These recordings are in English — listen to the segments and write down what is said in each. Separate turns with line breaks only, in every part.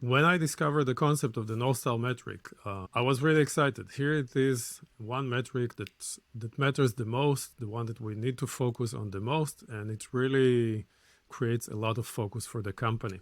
When I discovered the concept of the North Star metric, I was really excited. Here it is, one metric that matters the most, the one that we need to focus on the most, and it really creates a lot of focus for the company.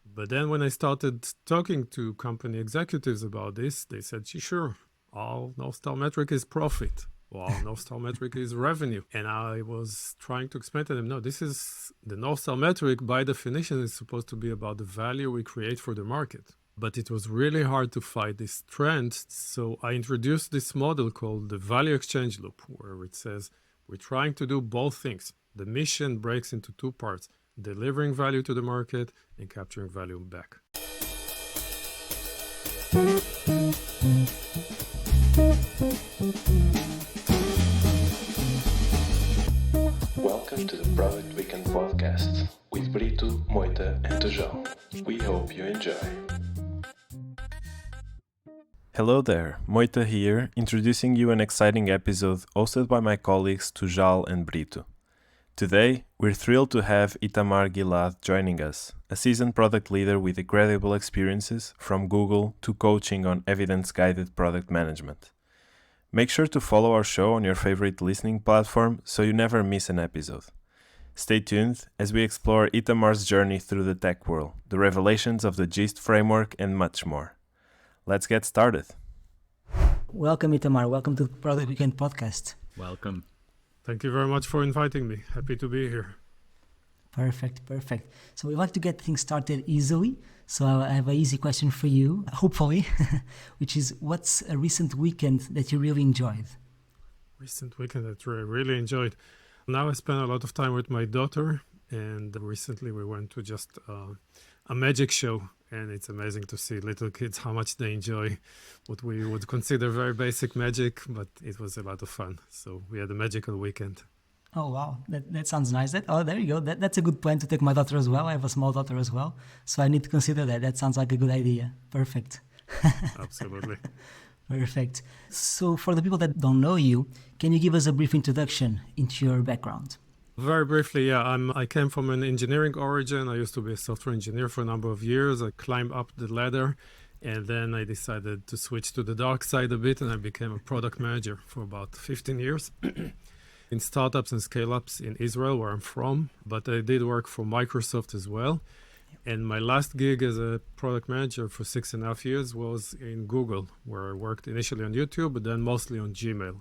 But then when I started talking to company executives about this, they said, sure, all North Star metric is profit. Well, North Star metric is revenue. And I was trying to explain to them, no, this is the North Star metric by definition is supposed to be about the value we create for the market. But it was really hard to fight this trend. So I introduced this model called the value exchange loop, where it says we're trying to do both things. The mission breaks into two parts, delivering value to the market and capturing value back.
Welcome to the Product Weekend podcast with Brito, Moita, and Tojal. We hope you enjoy.
Hello there, Moita here, introducing you an exciting episode hosted by my colleagues Tojal and Brito. Today, we're thrilled to have Itamar Gilad joining us, a seasoned product leader with incredible experiences from Google to coaching on Evidence Guided Product Management. Make sure to follow our show on your favorite listening platform so you never miss an episode. Stay tuned as we explore Itamar's journey through the tech world, the revelations of the GIST framework, and much more. Let's get started.
Welcome, Itamar. Welcome to the Product Weekend podcast.
Welcome.
Thank you very much for inviting me. Happy to be here.
Perfect. So we like to get things started easily. So I have an easy question for you, hopefully, which is, what's a recent weekend that you really enjoyed?
Recent weekend that I really enjoyed. Now I spend a lot of time with my daughter, and recently we went to just a magic show, and it's amazing to see little kids, how much they enjoy what we would consider very basic magic, but it was a lot of fun. So we had a magical weekend.
Oh, wow. That sounds nice. There you go. That's a good plan to take my daughter as well. I have a small daughter as well. So I need to consider that. That sounds like a good idea. Perfect.
Absolutely.
Perfect. So for the people that don't know you, can you give us a brief introduction into your background?
Very briefly, yeah. I came from an engineering origin. I used to be a software engineer for a number of years. I climbed up the ladder, and then I decided to switch to the dark side a bit, and I became a product manager for about 15 years. In startups and scale-ups in Israel, where I'm from, but I did work for Microsoft as well. And my last gig as a product manager for 6.5 years was in Google, where I worked initially on YouTube, but then mostly on Gmail.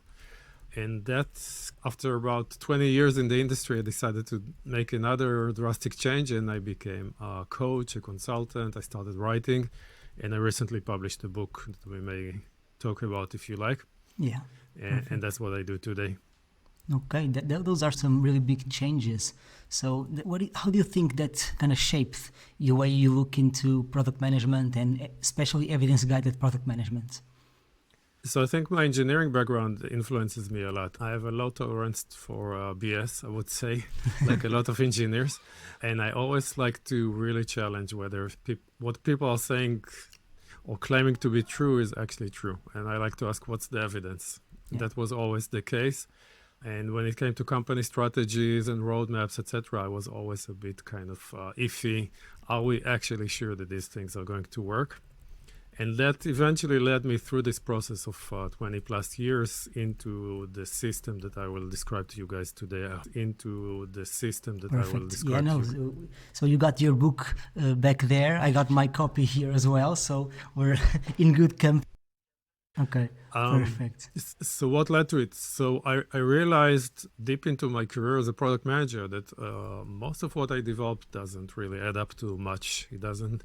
And that's after about 20 years in the industry, I decided to make another drastic change, and I became a coach, a consultant. I started writing, and I recently published a book that we may talk about if you like.
Yeah.
And that's what I do today.
Okay, those are some really big changes. So how do you think that kind of shaped the way you look into product management and especially evidence-guided product management?
So I think my engineering background influences me a lot. I have a low tolerance for BS, I would say, like a lot of engineers. And I always like to really challenge whether what people are saying or claiming to be true is actually true. And I like to ask, what's the evidence? Yeah. That was always the case. And when it came to company strategies and roadmaps, etc., I was always a bit kind of iffy. Are we actually sure that these things are going to work? And that eventually led me through this process of 20 plus years into the system that I will describe to you guys today.
So you got your book back there. I got my copy here as well. So we're in good company. Okay, perfect.
So what led to it? So I realized deep into my career as a product manager that most of what I developed doesn't really add up to much. It doesn't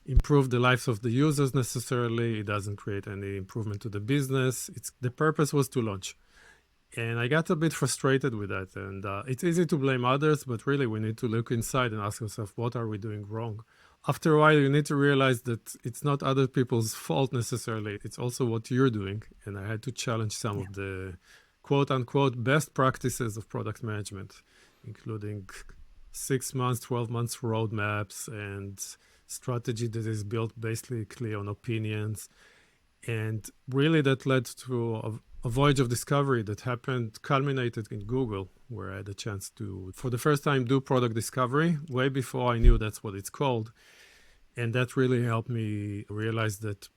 improve the lives of the users necessarily. It doesn't create any improvement to the business. The purpose was to launch. And I got a bit frustrated with that. And it's easy to blame others, but really we need to look inside and ask ourselves, what are we doing wrong? After a while, you need to realize that it's not other people's fault necessarily. It's also what you're doing. And I had to challenge some of the quote-unquote best practices of product management, including 6 months, 12 months roadmaps and strategy that is built basically on opinions. And really that led to a voyage of discovery that culminated in Google, where I had a chance to, for the first time, do product discovery way before I knew that's what it's called. And that really helped me realize that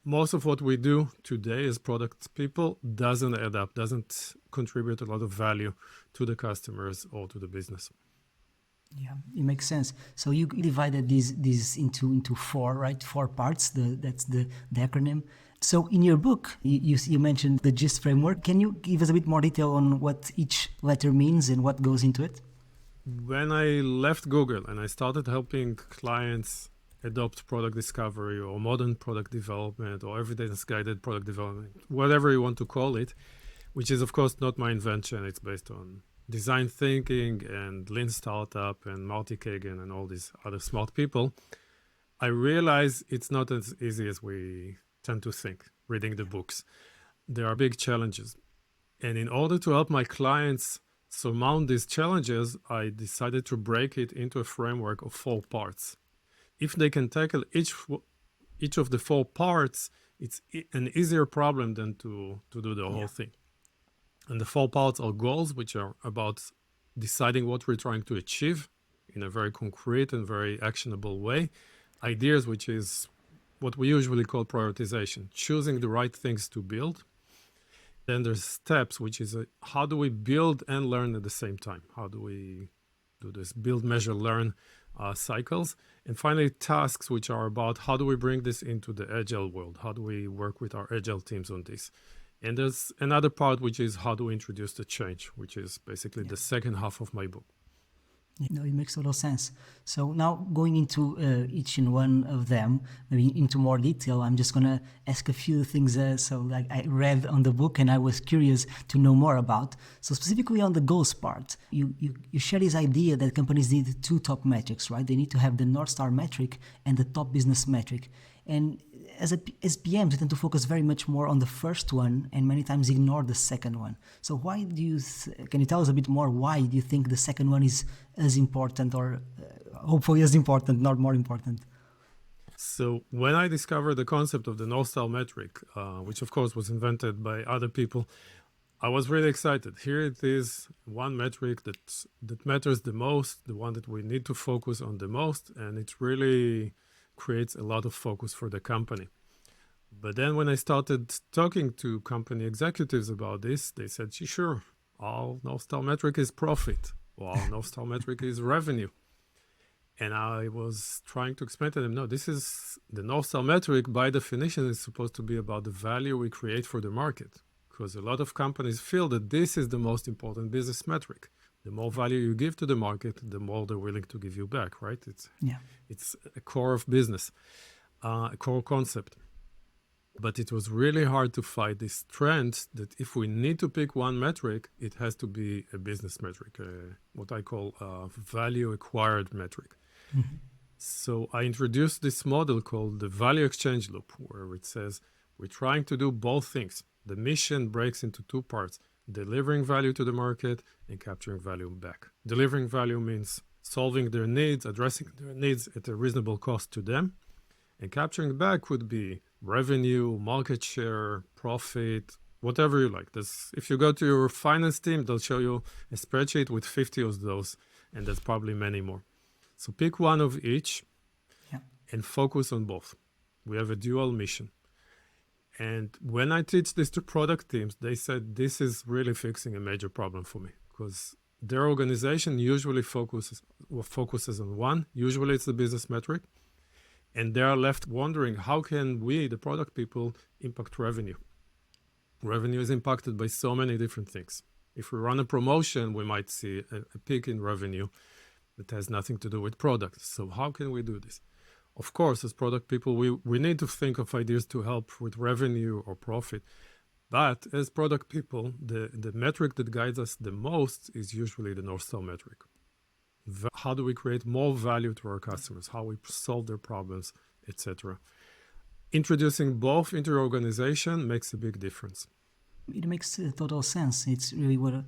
most of what we do today as product people doesn't add up, doesn't contribute a lot of value to the customers or to the business.
Yeah, it makes sense. So you divided these into four, right? Four parts. That's the acronym. So in your book, you mentioned the GIST framework. Can you give us a bit more detail on what each letter means and what goes into it?
When I left Google and I started helping clients adopt product discovery or modern product development or evidence-guided product development, whatever you want to call it, which is, of course, not my invention. It's based on design thinking and Lean Startup and Marty Kagan and all these other smart people. I realize it's not as easy as we tend to think, reading the books. There are big challenges. And in order to help my clients surmount these challenges, I decided to break it into a framework of 4 parts. If they can tackle each of the 4 parts, it's an easier problem than to do the whole thing. And the 4 parts are goals, which are about deciding what we're trying to achieve in a very concrete and very actionable way. Ideas, which is what we usually call prioritization, choosing the right things to build. Then there's steps, which is how do we build and learn at the same time? How do we do this build, measure, learn cycles? And finally, tasks, which are about how do we bring this into the agile world? How do we work with our agile teams on this? And there's another part, which is how do we introduce the change, which is basically the second half of my book.
No, it makes a lot of sense. So now going into each and one of them, maybe into more detail, I'm just going to ask a few things like I read on the book and I was curious to know more about. So specifically on the goals part, you share this idea that companies need 2 top metrics, right? They need to have the North Star metric and the top business metric. And as PMs, we tend to focus very much more on the first one and many times ignore the second one. So why can you tell us a bit more why do you think the second one is as important or hopefully as important, not more important?
So when I discovered the concept of the North Star metric, which of course was invented by other people, I was really excited. Here it is, one metric that matters the most, the one that we need to focus on the most, and it really creates a lot of focus for the company. But then when I started talking to company executives about this, they said, sure, our North Star metric is profit, or our North Star metric is revenue. And I was trying to explain to them, no, this is the North Star metric by definition is supposed to be about the value we create for the market. Because a lot of companies feel that this is the most important business metric. The more value you give to the market, the more they're willing to give you back, right? It's a core of business, a core concept. But it was really hard to fight this trend that if we need to pick one metric, it has to be a business metric, what I call a value acquired metric. Mm-hmm. So I introduced this model called the value exchange loop, where it says we're trying to do both things. The mission breaks into 2 parts. Delivering value to the market and capturing value back. Delivering value means solving their needs, addressing their needs at a reasonable cost to them. And capturing back could be revenue, market share, profit, whatever you like. If you go to your finance team, they'll show you a spreadsheet with 50 of those, and there's probably many more. So pick one of each and focus on both. We have a dual mission. And when I teach this to product teams, they said this is really fixing a major problem for me because their organization usually focuses on one. Usually it's the business metric. And they are left wondering, how can we, the product people, impact revenue? Revenue is impacted by so many different things. If we run a promotion, we might see a peak in revenue that has nothing to do with products. So how can we do this? Of course, as product people, we need to think of ideas to help with revenue or profit. But as product people, the metric that guides us the most is usually the North Star metric. How do we create more value to our customers? How we solve their problems, etc. Introducing both into your organization makes a big difference.
It makes total sense. It's really what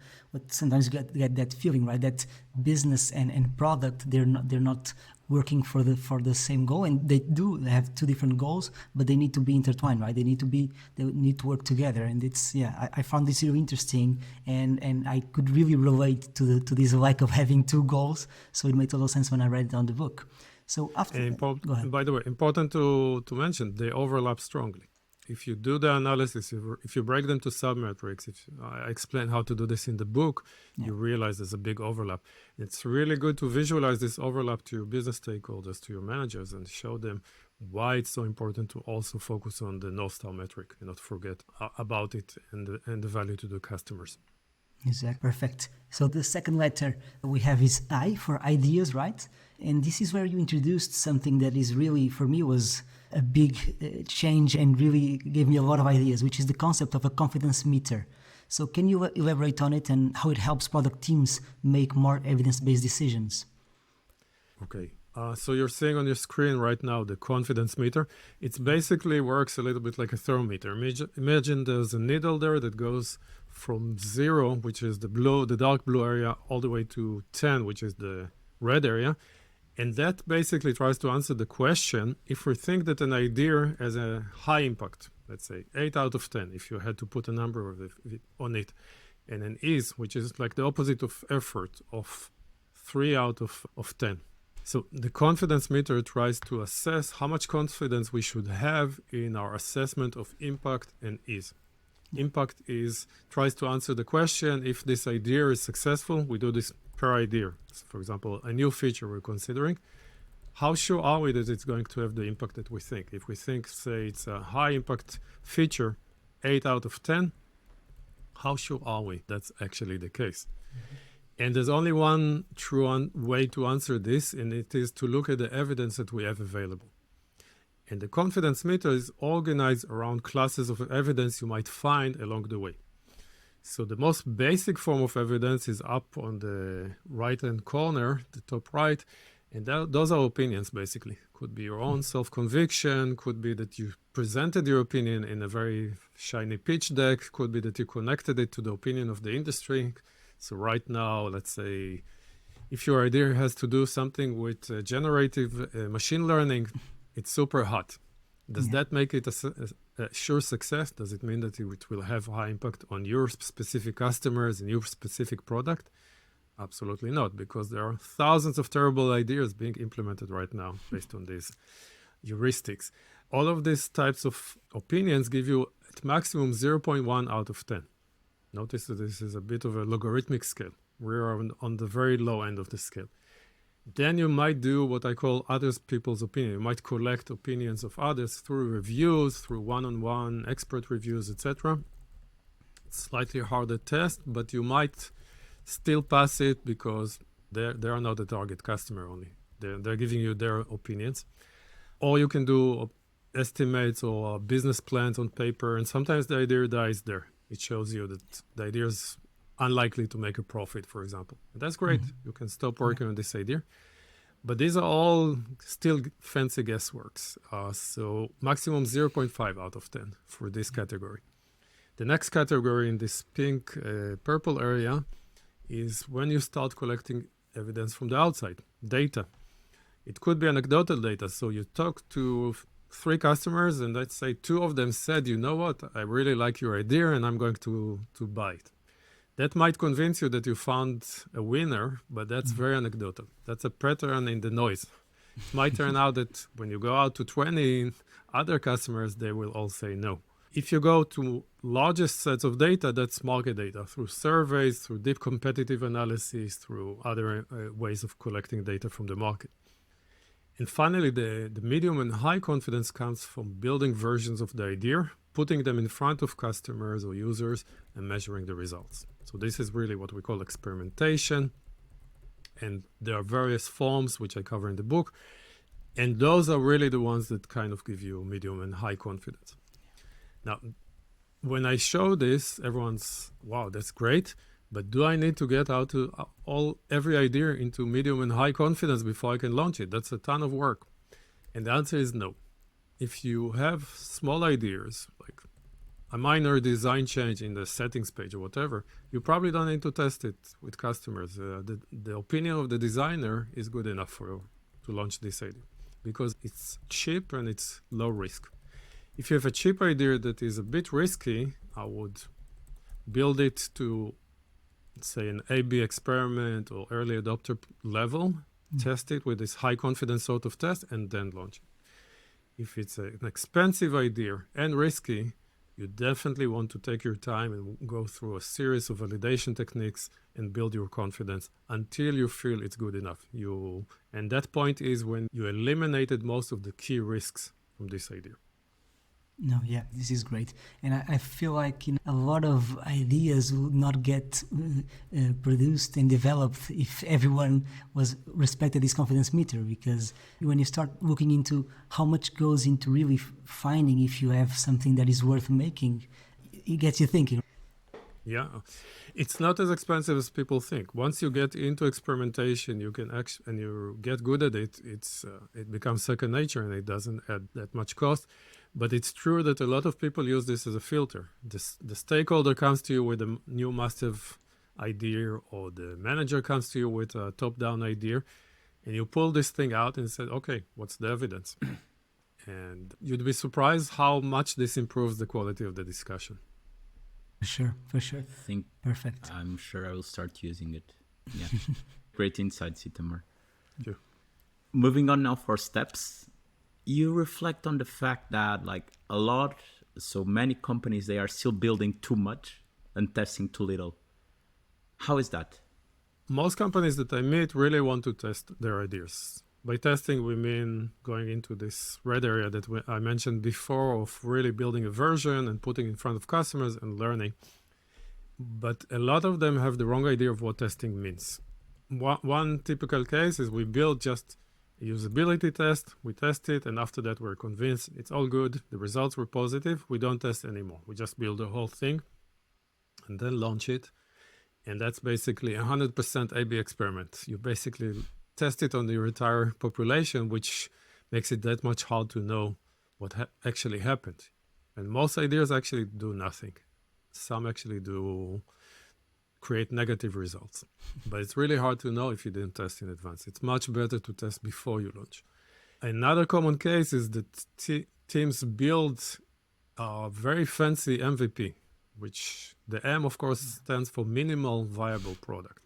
sometimes you get that feeling, right? That business and product, they're not working for the same goal, and they have 2 different goals, but they need to be intertwined, right? They need to work together, and I found this really interesting, and I could really relate to this lack of having 2 goals. So it made total sense when I read it on the book. So after,
And
go ahead.
by the way, important to mention, they overlap strongly. If you do the analysis, if you break them to submetrics, I explain how to do this in the book, you realize there's a big overlap. It's really good to visualize this overlap to your business stakeholders, to your managers, and show them why it's so important to also focus on the North Star metric and not forget about it and the value to the customers.
Exactly. Perfect. So the second letter we have is I for ideas, right? And this is where you introduced something that is really, for me, was a big change and really gave me a lot of ideas, which is the concept of a confidence meter. So can you elaborate on it and how it helps product teams make more evidence-based decisions?
Okay. So you're seeing on your screen right now the confidence meter. It basically works a little bit like a thermometer. Imagine there's a needle there that goes from 0, which is the dark blue area, all the way to 10, which is the red area. And that basically tries to answer the question, if we think that an idea has a high impact, let's say 8 out of 10, if you had to put a number on it, and an is, which is like the opposite of effort, of 3 out of 10. So the confidence meter tries to assess how much confidence we should have in our assessment of impact and is. Impact tries to answer the question, if this idea is successful, we do this per idea. So for example, a new feature we're considering, how sure are we that it's going to have the impact that we think? If we think, say, it's a high impact feature, 8 out of 10, how sure are we that's actually the case? And there's only one true way to answer this, and it is to look at the evidence that we have available. And the confidence meter is organized around classes of evidence you might find along the way. So the most basic form of evidence is up on the right-hand corner, the top right, and those are opinions, basically. Could be your own self-conviction, could be that you presented your opinion in a very shiny pitch deck, could be that you connected it to the opinion of the industry. So right now, let's say, if your idea has to do something with generative machine learning, it's super hot. Does that make it a sure success? Does it mean that it will have high impact on your specific customers and your specific product? Absolutely not, because there are thousands of terrible ideas being implemented right now based on these heuristics. All of these types of opinions give you at maximum 0.1 out of 10. Notice that this is a bit of a logarithmic scale. We are on the very low end of the scale. Then you might do what I call other people's opinion. You might collect opinions of others through reviews, through one-on-one expert reviews, etc. It's slightly harder test, but you might still pass it because they are not the target customer only. They're giving you their opinions. Or you can do estimates or business plans on paper, and sometimes the idea dies there. It shows you that the idea is unlikely to make a profit, for example. And that's great. You can stop working on this idea. But these are all still fancy guessworks. So maximum 0.5 out of 10 for this category. The next category in this pink, purple area is when you start collecting evidence from the outside, data. It could be anecdotal data. So you talk to 3 customers, and let's say 2 of them said, you know what, I really like your idea and I'm going to buy it. That might convince you that you found a winner, but that's very anecdotal. That's a pattern in the noise. It might turn out that when you go out to 20 other customers, they will all say no. If you go to largest sets of data, that's market data, through surveys, through deep competitive analysis, through other ways of collecting data from the market. And finally, the medium and high confidence comes from building versions of the idea, putting them in front of customers or users, and measuring the results. So this is really what we call experimentation. And there are various forms, which I cover in the book. And those are really the ones that kind of give you medium and high confidence. Now, when I show this, everyone's, wow, that's great. But do I need to get out to every idea into medium and high confidence before I can launch it? That's a ton of work. And the answer is no. If you have small ideas, like a minor design change in the settings page or whatever, you probably don't need to test it with customers. The opinion of the designer is good enough to launch this idea because it's cheap and it's low risk. If you have a cheap idea that is a bit risky, I would build it to, say, an A/B experiment or early adopter level Test it with this high confidence sort of test and then launch it. If it's an expensive idea and risky, you definitely want to take your time and go through a series of validation techniques and build your confidence until you feel it's good enough. And that point is when you eliminated most of the key risks from this idea.
No, yeah, this is great. And I feel like a lot of ideas would not get produced and developed if everyone was respected this confidence meter, because when you start looking into how much goes into really finding if you have something that is worth making, it gets you thinking.
Yeah, it's not as expensive as people think. Once you get into experimentation, you can and you get good at it. It becomes second nature, and it doesn't add that much cost. But it's true that a lot of people use this as a filter. The stakeholder comes to you with a new must-have idea, or the manager comes to you with a top-down idea, and you pull this thing out and say, okay, what's the evidence? And you'd be surprised how much this improves the quality of the discussion.
For sure.
I think
Perfect.
I'm sure I will start using it. Yeah. Great insights, Itamar.
Thank you.
Moving on now for steps. You reflect on the fact that so many companies, they are still building too much and testing too little. How is that?
Most companies that I meet really want to test their ideas. By testing, we mean going into this red area that I mentioned before of really building a version and putting in front of customers and learning. But a lot of them have the wrong idea of what testing means. One typical case is we build just a usability test, we test it, and after that we're convinced it's all good, the results were positive, we don't test anymore. We just build the whole thing and then launch it. And that's basically 100% A/B experiment. You basically test it on the entire population, which makes it that much hard to know what actually happened. And most ideas actually do nothing. Some actually do create negative results. But it's really hard to know if you didn't test in advance. It's much better to test before you launch. Another common case is that teams build a very fancy MVP, which the M, of course, stands for minimal viable product.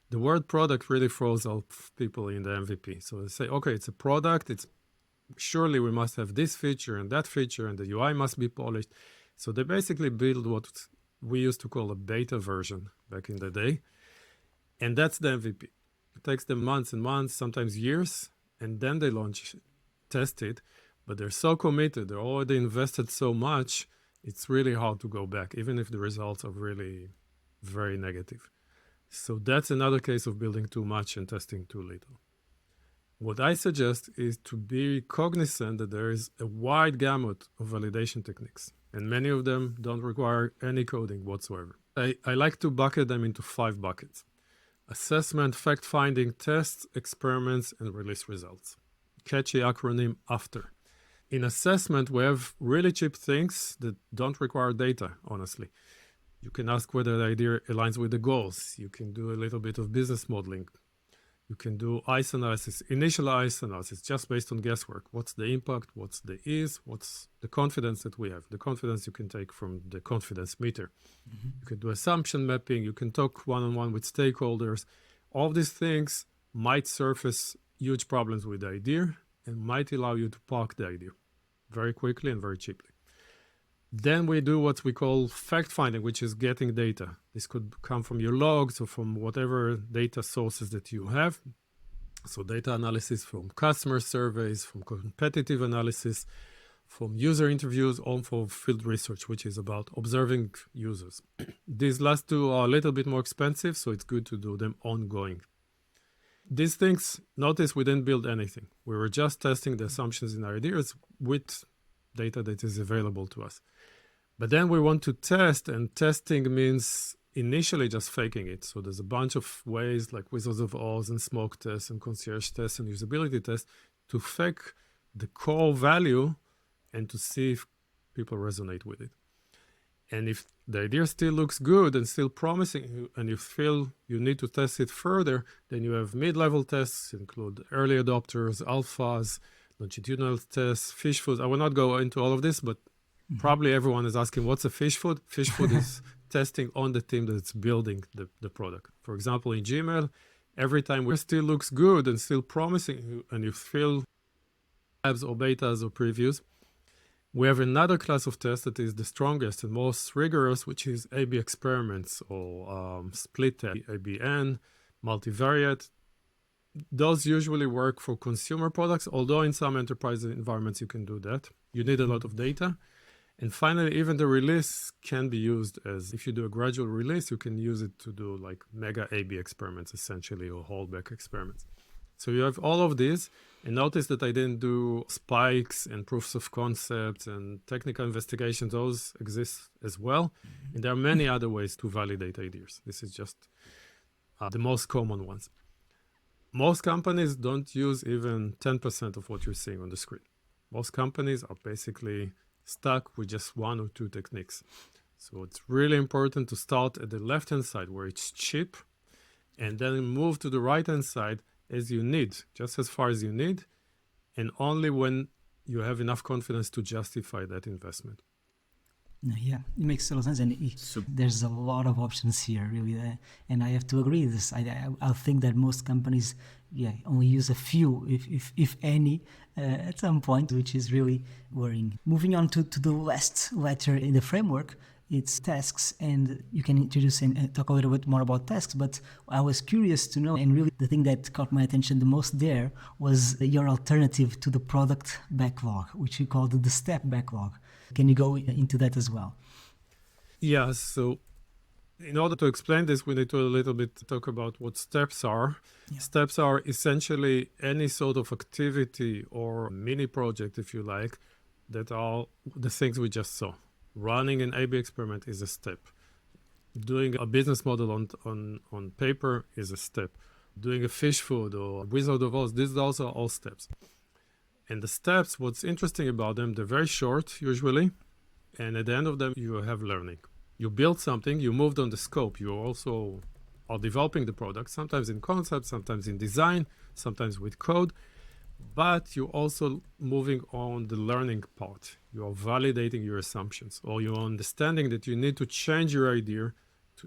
The word product really throws off people in the MVP. So they say, okay, it's a product. Surely we must have this feature and that feature, and the UI must be polished. So they basically build what we used to call a beta version back in the day. And that's the MVP. It takes them months and months, sometimes years, and then they test it. But they're so committed, they're already invested so much, it's really hard to go back, even if the results are really very negative. So that's another case of building too much and testing too little. What I suggest is to be cognizant that there is a wide gamut of validation techniques, and many of them don't require any coding whatsoever. I like to bucket them into 5 buckets: assessment, fact-finding, tests, experiments, and release results. Catchy acronym AFTER. In assessment, we have really cheap things that don't require data, honestly. You can ask whether the idea aligns with the goals. You can do a little bit of business modeling. You can do ICE analysis, initial ICE analysis, just based on guesswork. What's the impact? What's the ease? What's the confidence that we have? The confidence you can take from the confidence meter. Mm-hmm. You can do assumption mapping. You can talk one-on-one with stakeholders. All these things might surface huge problems with the idea and might allow you to park the idea very quickly and very cheaply. Then we do what we call fact-finding, which is getting data. This could come from your logs or from whatever data sources that you have. So data analysis from customer surveys, from competitive analysis, from user interviews, or from field research, which is about observing users. These last two are a little bit more expensive, so it's good to do them ongoing. These things, notice we didn't build anything. We were just testing the assumptions in our ideas with data that is available to us. But then we want to test, and testing means initially just faking it. So there's a bunch of ways like Wizards of Oz and smoke tests and concierge tests and usability tests to fake the core value and to see if people resonate with it. And if the idea still looks good and still promising, and you feel you need to test it further, then you have mid-level tests, include early adopters, alphas, longitudinal tests, fish food. I will not go into all of this, but probably everyone is asking, what's a fish food? Fish food is testing on the team that's building the product. For example, in Gmail, every time it still looks good and still promising, and you feel labs or betas or previews, we have another class of tests that is the strongest and most rigorous, which is A/B experiments or split test, ABN, multivariate. Those usually work for consumer products, although in some enterprise environments you can do that. You need a lot of data. And finally, even the release can be used as, if you do a gradual release, you can use it to do like mega A/B experiments, essentially, or holdback experiments. So you have all of these. And notice that I didn't do spikes and proofs of concepts and technical investigations. Those exist as well. And there are many other ways to validate ideas. This is just the most common ones. Most companies don't use even 10% of what you're seeing on the screen. Most companies are basically stuck with just one or two techniques. So it's really important to start at the left-hand side where it's cheap, and then move to the right-hand side as you need, just as far as you need, and only when you have enough confidence to justify that investment.
Yeah, it makes a lot of sense, and there's a lot of options here, really, and I have to agree with this. I think that most companies, only use a few, if any, at some point, which is really worrying. Moving on to the last letter in the framework, it's tasks, and you can introduce and talk a little bit more about tasks, but I was curious to know, and really the thing that caught my attention the most there was your alternative to the product backlog, which you called the step backlog. Can you go into that as well?
Yeah, so in order to explain this, we need to a little bit talk about what steps are. Yeah. Steps are essentially any sort of activity or mini project, if you like, that are the things we just saw. Running an A/B experiment is a step. Doing a business model on paper is a step. Doing a fish food or Wizard of Oz, those are all steps. And the steps, what's interesting about them, they're very short usually. And at the end of them, you have learning. You build something, you moved on the scope. You also are developing the product, sometimes in concept, sometimes in design, sometimes with code. But you're also moving on the learning part. You are validating your assumptions, or you're understanding that you need to change your idea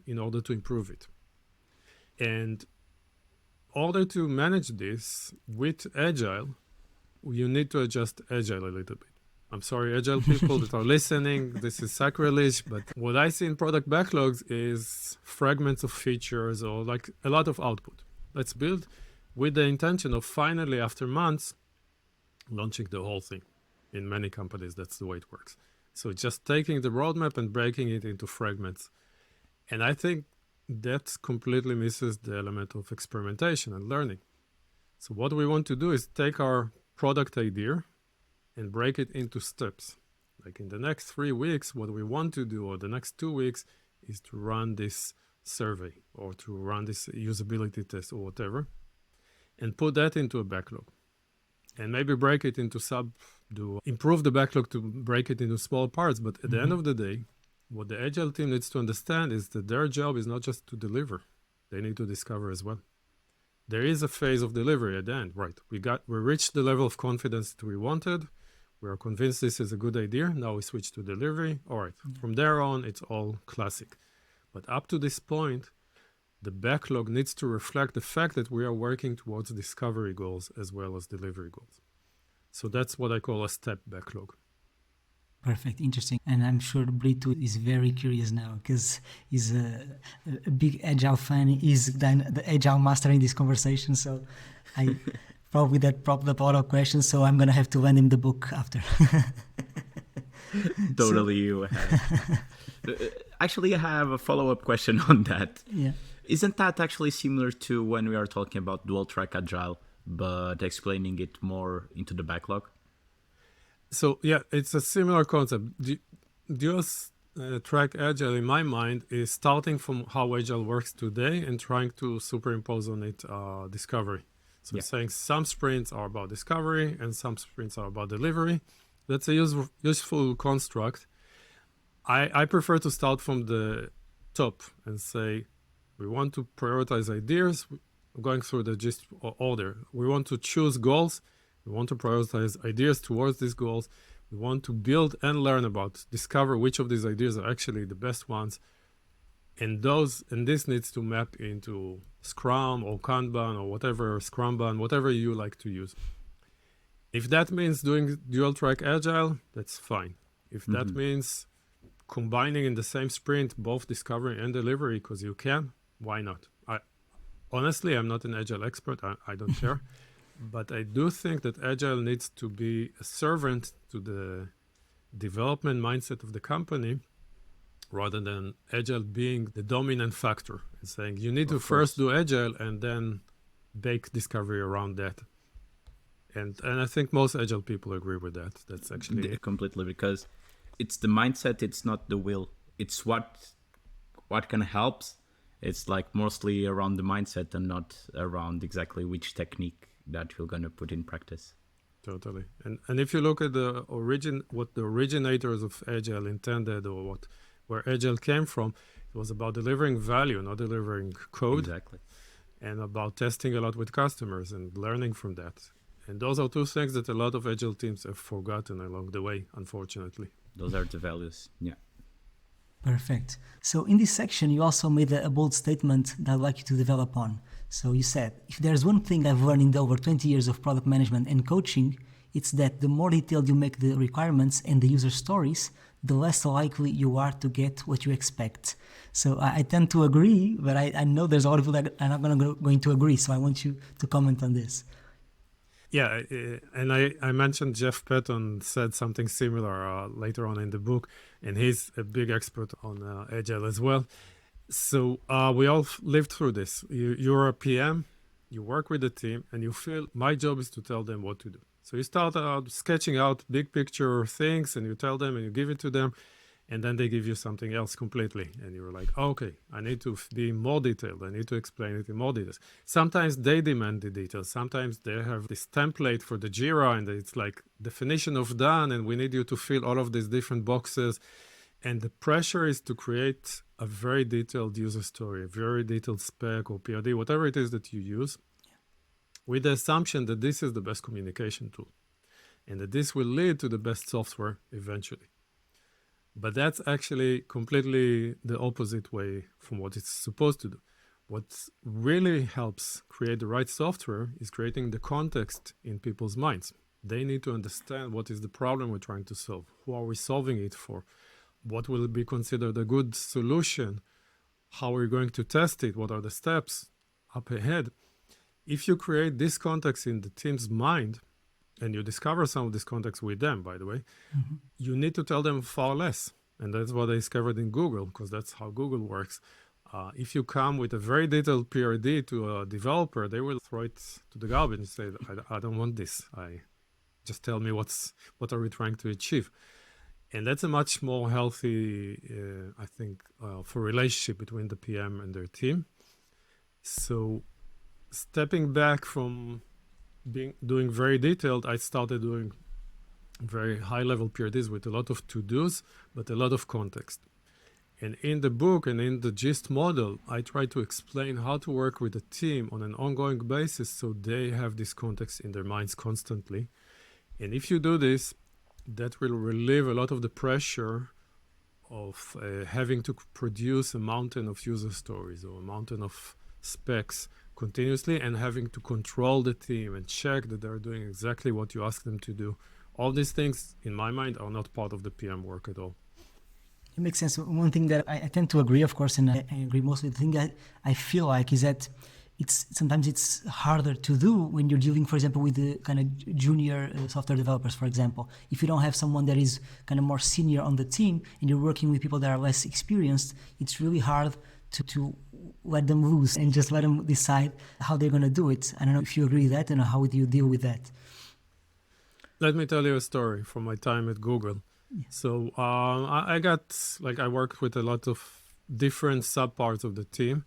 in order to improve it. And in order to manage this with Agile, you need to adjust Agile a little bit. I'm sorry, Agile people that are listening, this is sacrilege, but what I see in product backlogs is fragments of features or like a lot of output. Let's build with the intention of finally, after months, launching the whole thing. In many companies, that's the way it works. So just taking the roadmap and breaking it into fragments. And I think that completely misses the element of experimentation and learning. So what we want to do is take our product idea and break it into steps. Like in the next 3 weeks, what we want to do, or the next 2 weeks, is to run this survey or to run this usability test or whatever, and put that into a backlog. And maybe break it into improve the backlog to break it into small parts. But at the end of the day, what the Agile team needs to understand is that their job is not just to deliver. They need to discover as well. There is a phase of delivery at the end, right? We reached the level of confidence that we wanted. We are convinced this is a good idea. Now we switch to delivery. All right. From there on, it's all classic. But up to this point, the backlog needs to reflect the fact that we are working towards discovery goals as well as delivery goals. So that's what I call a step backlog.
Perfect, interesting. And I'm sure Brito is very curious now because he's a big Agile fan. He's the Agile master in this conversation. So I probably that popped up a lot of questions. So I'm going to have to lend him the book after.
Totally. You have. Actually, I have a follow-up question on that.
Yeah.
Isn't that actually similar to when we are talking about dual track Agile, but explaining it more into the backlog?
So yeah, it's a similar concept. Dual track Agile, in my mind, is starting from how Agile works today and trying to superimpose on it discovery. So saying some sprints are about discovery and some sprints are about delivery. That's a useful construct. I prefer to start from the top and say, we want to prioritize ideas. I'm going through the gist order. We want to choose goals. We want to prioritize ideas towards these goals. We want to build and learn about, discover which of these ideas are actually the best ones. And this needs to map into Scrum or Kanban or whatever, Scrumban, whatever you like to use. If that means doing dual track agile, that's fine. If that means combining in the same sprint both discovery and delivery because you can, why not? Honestly, I'm not an agile expert. I don't care. But I do think that agile needs to be a servant to the development mindset of the company rather than agile being the dominant factor and saying you need to first do agile and then bake discovery around that. And I think most agile people agree with that. That's actually
completely, because it's the mindset, it's not the will. It's what kind of helps. It's like mostly around the mindset and not around exactly which technique that you're gonna put in practice.
Totally. And if you look at what the originators of agile intended or where agile came from, it was about delivering value, not delivering code.
Exactly.
And about testing a lot with customers and learning from that. And those are two things that a lot of agile teams have forgotten along the way, unfortunately.
Those are the values. Yeah.
Perfect. So in this section, you also made a bold statement that I'd like you to develop on. So you said, if there's one thing I've learned in the over 20 years of product management and coaching, it's that the more detailed you make the requirements and the user stories, the less likely you are to get what you expect. So I tend to agree, but I know there's a lot of people that are not going to agree. So I want you to comment on this.
Yeah, and I mentioned Jeff Patton said something similar later on in the book, and he's a big expert on Agile as well. So we all lived through this. You're a PM, you work with the team, and you feel my job is to tell them what to do. So you start out sketching out big picture things, and you tell them, and you give it to them, and then they give you something else completely. And you're like, okay, I need to be more detailed. I need to explain it in more details. Sometimes they demand the details. Sometimes they have this template for the Jira, and it's like definition of done, and we need you to fill all of these different boxes. And the pressure is to create a very detailed user story, a very detailed spec or PRD, whatever it is that you use, with the assumption that this is the best communication tool and that this will lead to the best software eventually. But that's actually completely the opposite way from what it's supposed to do. What really helps create the right software is creating the context in people's minds. They need to understand what is the problem we're trying to solve. Who are we solving it for? What will be considered a good solution? How are we going to test it? What are the steps up ahead? If you create this context in the team's mind, and you discover some of this context with them, by the way, you need to tell them far less. And that's what I discovered in Google, because that's how Google works. If you come with a very detailed PRD to a developer, they will throw it to the garbage and say, I don't want this. Just tell me what are we trying to achieve. And that's a much more healthy, I think, for relationship between the PM and their team. So stepping back from doing very detailed, I started doing very high-level PRDs with a lot of to-dos, but a lot of context. And in the book and in the GIST model, I try to explain how to work with a team on an ongoing basis so they have this context in their minds constantly. And if you do this, that will relieve a lot of the pressure of having to produce a mountain of user stories or a mountain of specs continuously and having to control the team and check that they're doing exactly what you ask them to do. All these things, in my mind, are not part of the PM work at all.
It makes sense. One thing that I tend to agree, of course, and I agree mostly, the thing that I feel like is that sometimes it's harder to do when you're dealing, for example, with the kind of junior software developers, for example. If you don't have someone that is kind of more senior on the team and you're working with people that are less experienced, it's really hard to let them loose and just let them decide how they're going to do it. I don't know if you agree with that and how would you deal with that?
Let me tell you a story from my time at Google. Yeah. So I worked with a lot of different subparts of the team.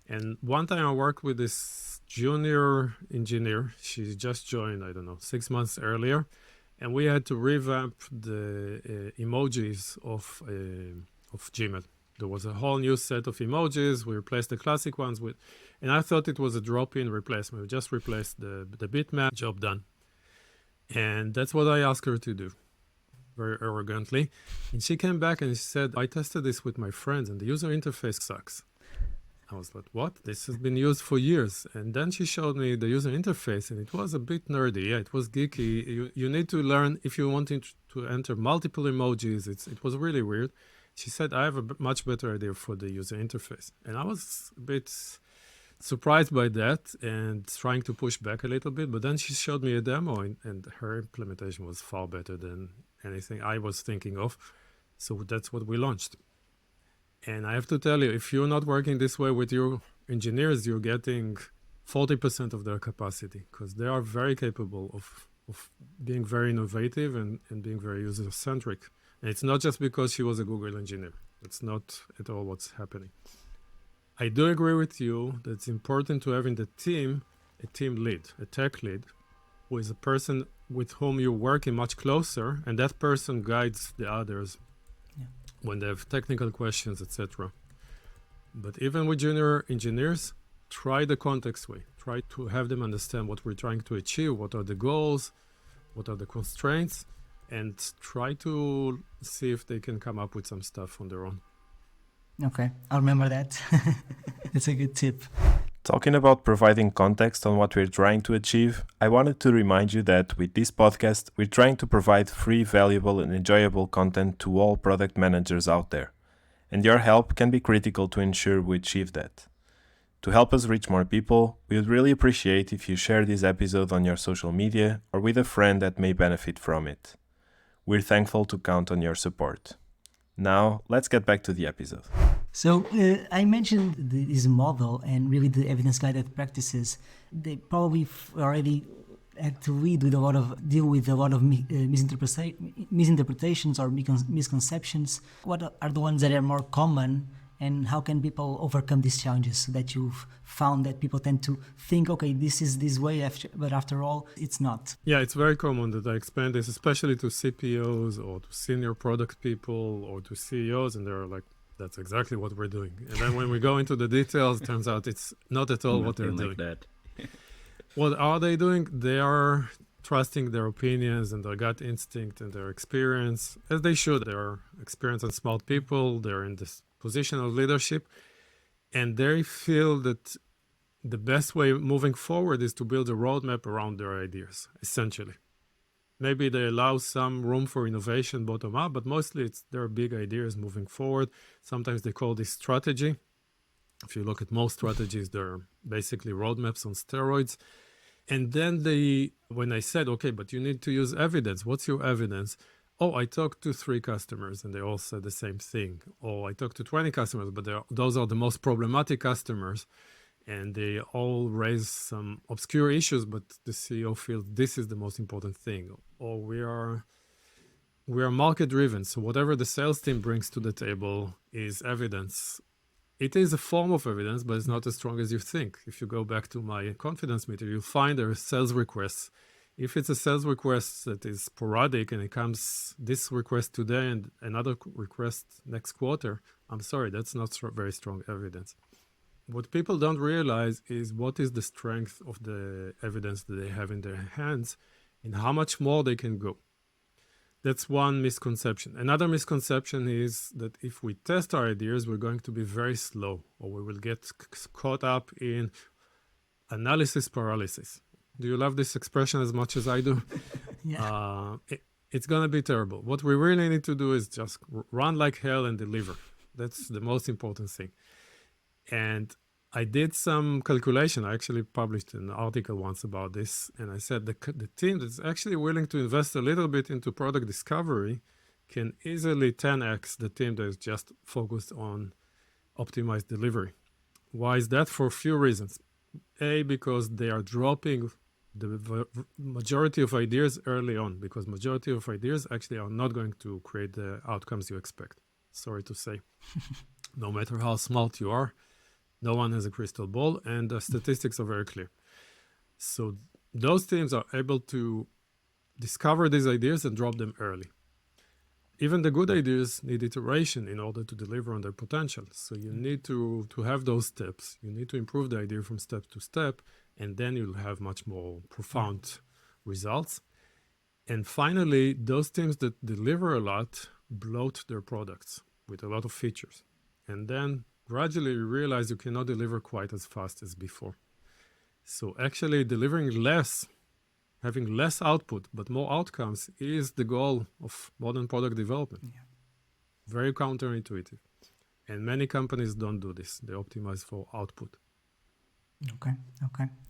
And one time I worked with this junior engineer. She just joined, 6 months earlier. And we had to revamp the emojis of Gmail. There was a whole new set of emojis. We replaced the classic ones and I thought it was a drop-in replacement. We just replaced the bitmap, job done. And that's what I asked her to do. very arrogantly. And she came back and she said, I tested this with my friends and the user interface sucks. I was like, what? This has been used for years. And then she showed me the user interface and it was a bit nerdy. Yeah, it was geeky. You need to learn if you want to enter multiple emojis. It was really weird. She said, I have a much better idea for the user interface. And I was a bit surprised by that and trying to push back a little bit. But then she showed me a demo and her implementation was far better than anything I was thinking of. So that's what we launched. And I have to tell you, if you're not working this way with your engineers, you're getting 40% of their capacity because they are very capable of being very innovative and being very user-centric. And it's not just because she was a Google engineer. It's not at all what's happening. I do agree with you that it's important to have in the team a team lead, a tech lead, who is a person with whom you're working much closer, and that person guides the others when they have technical questions, etc. But even with junior engineers, try the context way. Try to have them understand what we're trying to achieve, what are the goals, what are the constraints, and try to see if they can come up with some stuff on their own.
Okay, I'll remember that. It's a good tip.
Talking about providing context on what we're trying to achieve, I wanted to remind you that with this podcast, we're trying to provide free, valuable, and enjoyable content to all product managers out there. And your help can be critical to ensure we achieve that. To help us reach more people, we would really appreciate if you share this episode on your social media or with a friend that may benefit from it. We're thankful to count on your support. Now, let's get back to the episode.
So I mentioned this model and really the evidence-guided practices. They probably already had to deal with a lot of misinterpretations or misconceptions. What are the ones that are more common, and how can people overcome these challenges so that you've found that people tend to think, okay, this is this way, but after all, it's not?
Yeah, it's very common that I explain this, especially to CPOs or to senior product people or to CEOs, and they're like, that's exactly what we're doing. And then when we go into the details, it turns out it's not at all what they're doing.
That.
What are they doing? They are trusting their opinions and their gut instinct and their experience, as they should. They're experienced and smart people. They're in this position of leadership. And they feel that the best way moving forward is to build a roadmap around their ideas, essentially. Maybe they allow some room for innovation bottom up, but mostly it's their big ideas moving forward. Sometimes they call this strategy. If you look at most strategies, they're basically roadmaps on steroids. And then when I said, okay, but you need to use evidence. What's your evidence? Oh, I talked to 3 customers and they all said the same thing. Oh, I talked to 20 customers, but those are the most problematic customers. And they all raise some obscure issues, but the CEO feels this is the most important thing. Or we are market driven. So whatever the sales team brings to the table is evidence. It is a form of evidence, but it's not as strong as you think. If you go back to my confidence meter, you'll find there are sales requests. If it's a sales request that is sporadic and it comes this request today and another request next quarter, I'm sorry, that's not very strong evidence. What people don't realize is what is the strength of the evidence that they have in their hands and how much more they can go. That's one misconception. Another misconception is that if we test our ideas, we're going to be very slow, or we will get caught up in analysis paralysis. Do you love this expression as much as I do?
Yeah.
It's going to be terrible. What we really need to do is just run like hell and deliver. That's the most important thing. And I did some calculation. I actually published an article once about this. And I said the team that's actually willing to invest a little bit into product discovery can easily 10x the team that is just focused on optimized delivery. Why is that? For a few reasons. A, because they are dropping the majority of ideas early on, because majority of ideas actually are not going to create the outcomes you expect. Sorry to say. No matter how smart you are, no one has a crystal ball, and the statistics are very clear. So those teams are able to discover these ideas and drop them early. Even the good ideas need iteration in order to deliver on their potential. So you need to have those steps. You need to improve the idea from step to step, and then you'll have much more profound results. And finally, those teams that deliver a lot bloat their products with a lot of features. And then gradually you realize you cannot deliver quite as fast as before. So actually delivering less, having less output, but more outcomes is the goal of modern product development.
Yeah.
Very counterintuitive. And many companies don't do this. They optimize for output.
Okay.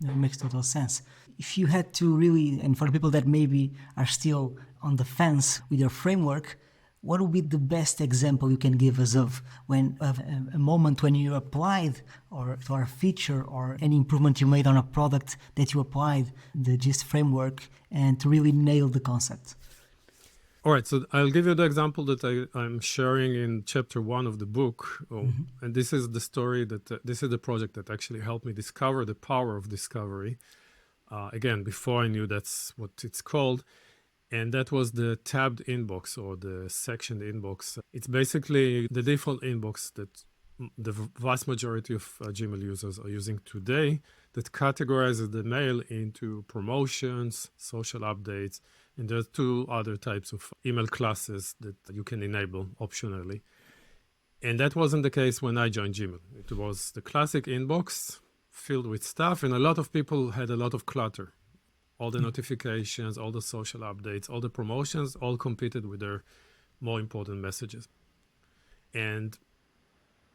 That makes total sense. If you had to really, and for the people that maybe are still on the fence with your framework, what would be the best example you can give us of a moment when you applied or a feature or any improvement you made on a product that you applied the GIST framework and to really nail the concept?
All right, so I'll give you the example that I'm sharing in chapter 1 of the book. And this is the story this is the project that actually helped me discover the power of discovery. Again, before I knew that's what it's called. And that was the tabbed inbox or the sectioned inbox. It's basically the default inbox that the vast majority of Gmail users are using today that categorizes the mail into promotions, social updates, and there are 2 other types of email classes that you can enable optionally. And that wasn't the case when I joined Gmail. It was the classic inbox filled with stuff, and a lot of people had a lot of clutter. All the notifications, all the social updates, all the promotions, all competed with their more important messages. And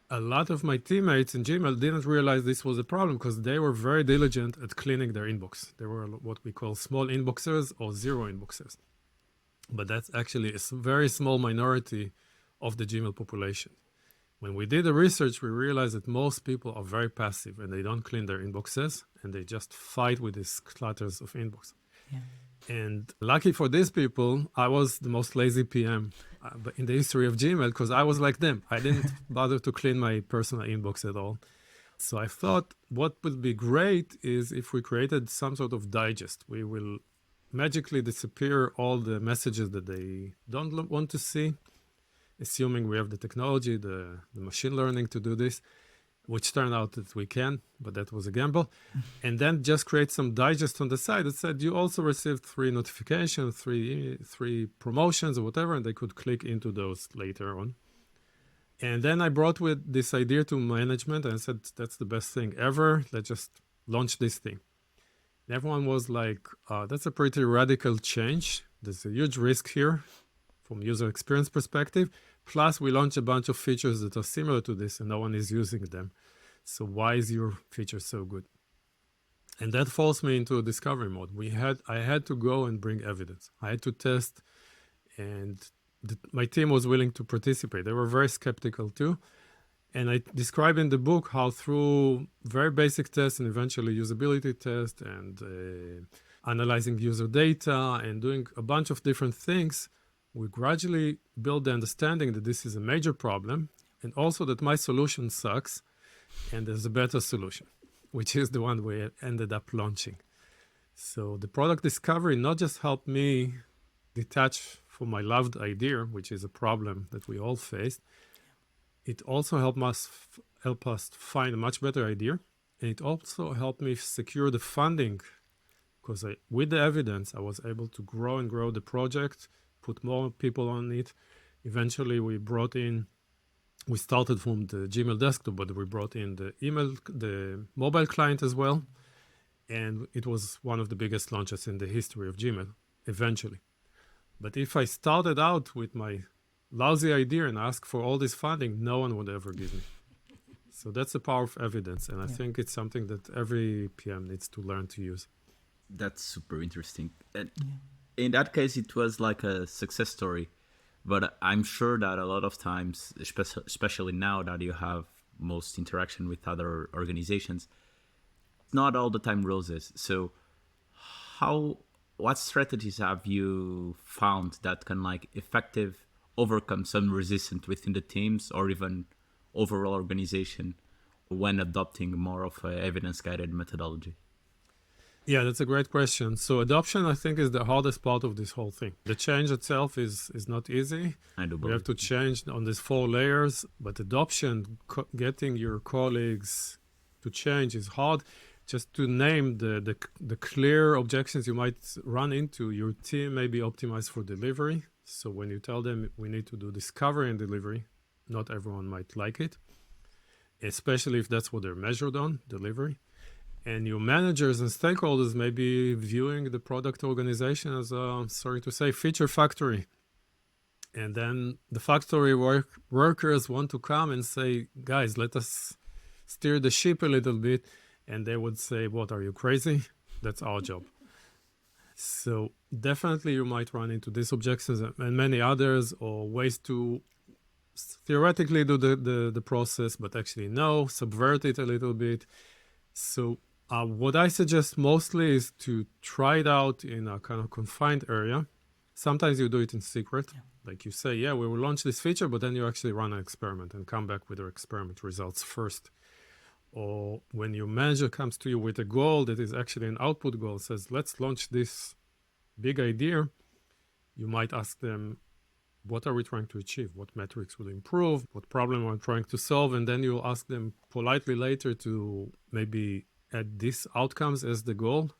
a lot of my teammates in Gmail didn't realize this was a problem because they were very diligent at cleaning their inbox. They were what we call small inboxers or zero inboxers. But that's actually a very small minority of the Gmail population. When we did the research, we realized that most people are very passive and they don't clean their inboxes and they just fight with these clutters of inbox.
Yeah.
And lucky for these people, I was the most lazy PM in the history of Gmail because I was like them. I didn't bother to clean my personal inbox at all. So I thought what would be great is if we created some sort of digest. We will magically disappear all the messages that they don't want to see, assuming we have the technology, the machine learning to do this, which turned out that we can, but that was a gamble. And then just create some digest on the side that said you also received 3 notifications, three promotions or whatever, and they could click into those later on. And then I brought with this idea to management and said, that's the best thing ever. Let's just launch this thing. And everyone was like, that's a pretty radical change. There's a huge risk here from user experience perspective. Plus, we launched a bunch of features that are similar to this and no one is using them. So why is your feature so good? And that forced me into a discovery mode. I had to go and bring evidence. I had to test, and my team was willing to participate. They were very skeptical too. And I describe in the book how through very basic tests and eventually usability tests and analyzing user data and doing a bunch of different things, we gradually build the understanding that this is a major problem and also that my solution sucks and there's a better solution, which is the one we ended up launching. So the product discovery not just helped me detach from my loved idea, which is a problem that we all faced, it also helped us find a much better idea. And it also helped me secure the funding because with the evidence, I was able to grow and grow the project, put more people on it. Eventually, we started from the Gmail desktop, but we brought in the mobile client as well. And it was one of the biggest launches in the history of Gmail, eventually. But if I started out with my lousy idea and asked for all this funding, no one would ever give me. So that's the power of evidence. And I think it's something that every PM needs to learn to use.
That's super interesting. And in that case, it was like a success story. But I'm sure that a lot of times, especially now that you have most interaction with other organizations, not all the time roses. So what strategies have you found that can effective overcome some resistance within the teams or even overall organization when adopting more of an evidence-guided methodology?
Yeah, that's a great question. So adoption, I think, is the hardest part of this whole thing. The change itself is not easy.
I do believe.
We have to change on these 4 layers, but adoption, getting your colleagues to change is hard. just to name the clear objections you might run into, your team may be optimized for delivery. So when you tell them we need to do discovery and delivery, not everyone might like it, especially if that's what they're measured on, delivery. And your managers and stakeholders may be viewing the product organization as a, sorry to say, feature factory. And then the factory workers want to come and say, guys, let us steer the ship a little bit. And they would say, what, are you crazy? That's our job. So definitely you might run into these objections and many others, or ways to theoretically do the process, but actually no, subvert it a little bit. So what I suggest mostly is to try it out in a kind of confined area. Sometimes you do it in secret. Yeah. Like you say, yeah, we will launch this feature, but then you actually run an experiment and come back with your experiment results first. Or when your manager comes to you with a goal that is actually an output goal, says, let's launch this big idea, you might ask them, what are we trying to achieve? What metrics will improve? What problem are we trying to solve? And then you'll ask them politely later to maybe add these outcomes as the goal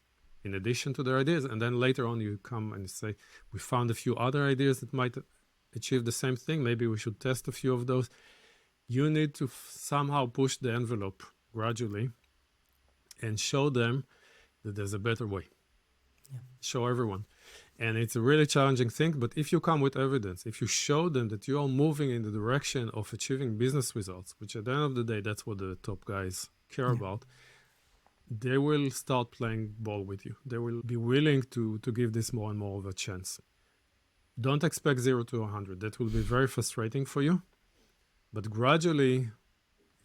in addition to their ideas. And then later on you come and say, we found a few other ideas that might achieve the same thing. Maybe we should test a few of those. You need to somehow push the envelope gradually and show them that there's a better way. Yeah. Show everyone. And it's a really challenging thing, but if you come with evidence, if you show them that you are moving in the direction of achieving business results, which at the end of the day, that's what the top guys care about, they will start playing ball with you. They will be willing to give this more and more of a chance. Don't expect 0 to 100. That will be very frustrating for you. But gradually,